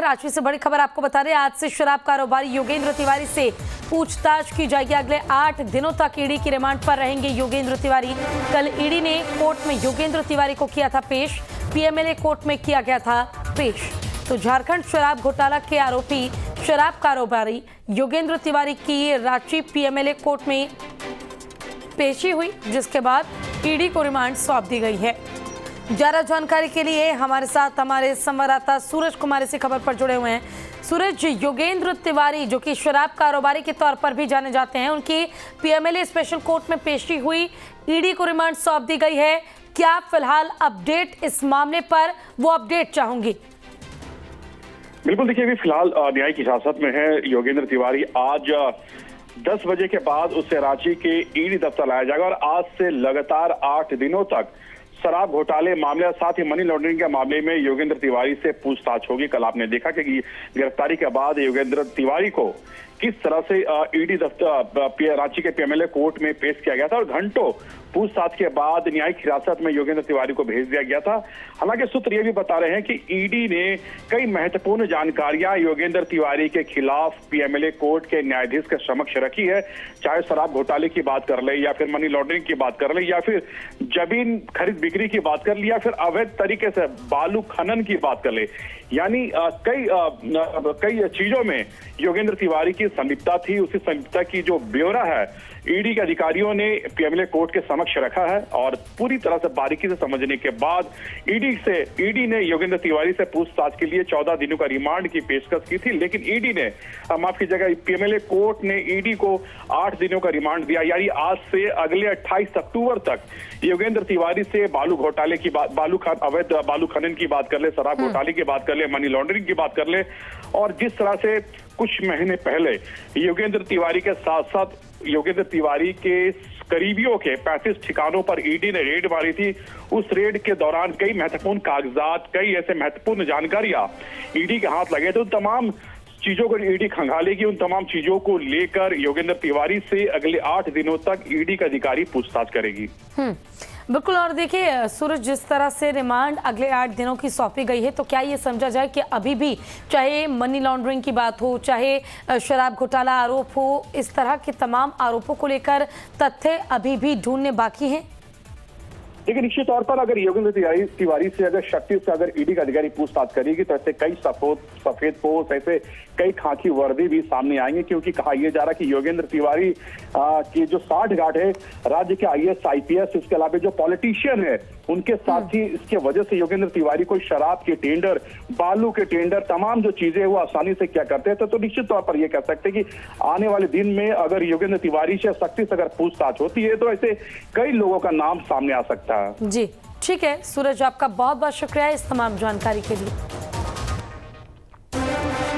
रांची से बड़ी खबर आपको बता रहे हैं। आज से शराब कारोबारी योगेंद्र तिवारी से पूछताछ की जाएगी। अगले 8 दिनों तक ईडी की रिमांड पर रहेंगे योगेंद्र तिवारी। कल ईडी ने कोर्ट में योगेंद्र तिवारी को किया था पेश, पीएमएलए कोर्ट में किया गया था पेश। तो झारखंड शराब घोटाला के आरोपी शराब कारोबारी योगेंद्र तिवारी की रांची पीएमएलए कोर्ट में पेशी हुई, जिसके बाद ईडी को रिमांड सौंप दी गई है। ज्यादा जानकारी के लिए हमारे साथ हमारे संवाददाता सूरज कुमार इसी खबर पर जुड़े हुए हैं। सूरज, योगेंद्र तिवारी जो कि शराब कारोबारी के तौर पर भी जाने जाते हैं, उनकी पीएमएलए स्पेशल कोर्ट में पेशी हुई, ईडी को रिमांड सौंप दी गई है। क्या फिलहाल अपडेट इस मामले पर, वो अपडेट चाहूंगी। बिल्कुल, देखिए अभी फिलहाल न्यायिक हिरासत में है योगेंद्र तिवारी। आज 10 बजे के बाद उसे रांची के ईडी दफ्तर लाया जाएगा और आज से लगातार 8 दिनों तक शराब घोटाले मामले और साथ ही मनी लॉन्ड्रिंग के मामले में योगेंद्र तिवारी से पूछताछ होगी। कल आपने देखा कि गिरफ्तारी के बाद योगेंद्र तिवारी को किस तरह से ईडी दफ्तर रांची के पीएमएलए कोर्ट में पेश किया गया था और घंटों पूछताछ के बाद न्यायिक हिरासत में योगेंद्र तिवारी को भेज दिया गया था। हालांकि सूत्र ये भी बता रहे हैं कि ईडी ने कई महत्वपूर्ण जानकारियां योगेंद्र तिवारी के खिलाफ पीएमएलए कोर्ट के न्यायाधीश के समक्ष रखी है, चाहे शराब घोटाले की बात कर ले या फिर मनी लॉन्ड्रिंग की बात कर ले या फिर जमीन खरीद बिक्री की बात कर ले या फिर अवैध तरीके से बालू खनन की बात कर ले। यानी कई चीजों में योगेंद्र तिवारी की संलिप्तता थी। उसी संलिप्तता की जो ब्यौरा है ईडी के अधिकारियों ने पीएमएलए कोर्ट के समक्ष रखा है और पूरी तरह से बारीकी से समझने के बाद ईडी ने योगेंद्र तिवारी से पूछताछ के लिए 14 दिनों का रिमांड की पेशकश की थी, लेकिन ईडी ने माफ कीजिएगा पीएमएलए कोर्ट ने ईडी को 8 दिनों का रिमांड दिया। यानी आज से अगले 28 अक्टूबर तक योगेंद्र तिवारी से बालू घोटाले की बात, अवैध बालू खनन की बात कर ले, शराब घोटाले की बात कर ले, मनी लॉन्ड्रिंग की बात कर ले और जिस तरह से कुछ महीने पहले योगेंद्र तिवारी के साथ साथ योगेंद्र तिवारी के करीबियों के 35 ठिकानों पर ईडी ने रेड मारी थी, उस रेड के दौरान कई महत्वपूर्ण कागजात, कई ऐसे महत्वपूर्ण जानकारियां ईडी के हाथ लगे थे। उन तमाम चीजों को ईडी खंगालेगी। उन तमाम चीजों को लेकर योगेंद्र तिवारी से अगले 8 दिनों तक ईडी का अधिकारी पूछताछ करेगी। बिल्कुल। और देखिए सूरज, जिस तरह से रिमांड अगले 8 दिनों की सौंपी गई है, तो क्या ये समझा जाए कि अभी भी चाहे मनी लॉन्ड्रिंग की बात हो, चाहे शराब घोटाला आरोप हो, इस तरह के तमाम आरोपों को लेकर तथ्य अभी भी ढूंढने बाकी हैं? लेकिन निश्चित तौर पर अगर योगेंद्र तिवारी से अगर शक्ति से अगर ईडी का अधिकारी पूछताछ करेगी तो ऐसे कई सफेद पोस्ट, ऐसे कई खाकी वर्दी भी सामने आएंगे, क्योंकि कहा यह जा रहा है कि योगेंद्र तिवारी की जो साठगांठ है राज्य के आईएएस आईपीएस, इसके अलावा जो पॉलिटिशियन है उनके साथ ही, इसके वजह से योगेंद्र तिवारी को शराब के टेंडर, बालू के टेंडर, तमाम जो चीजें वो आसानी से क्या करते हैं। तो निश्चित तौर पर यह कह सकते हैं कि आने वाले दिन में अगर योगेंद्र तिवारी से सख्ती से अगर पूछताछ होती है तो ऐसे कई लोगों का नाम सामने आ सकता है। जी ठीक है सूरज, आपका बहुत बहुत शुक्रिया इस तमाम जानकारी के लिए।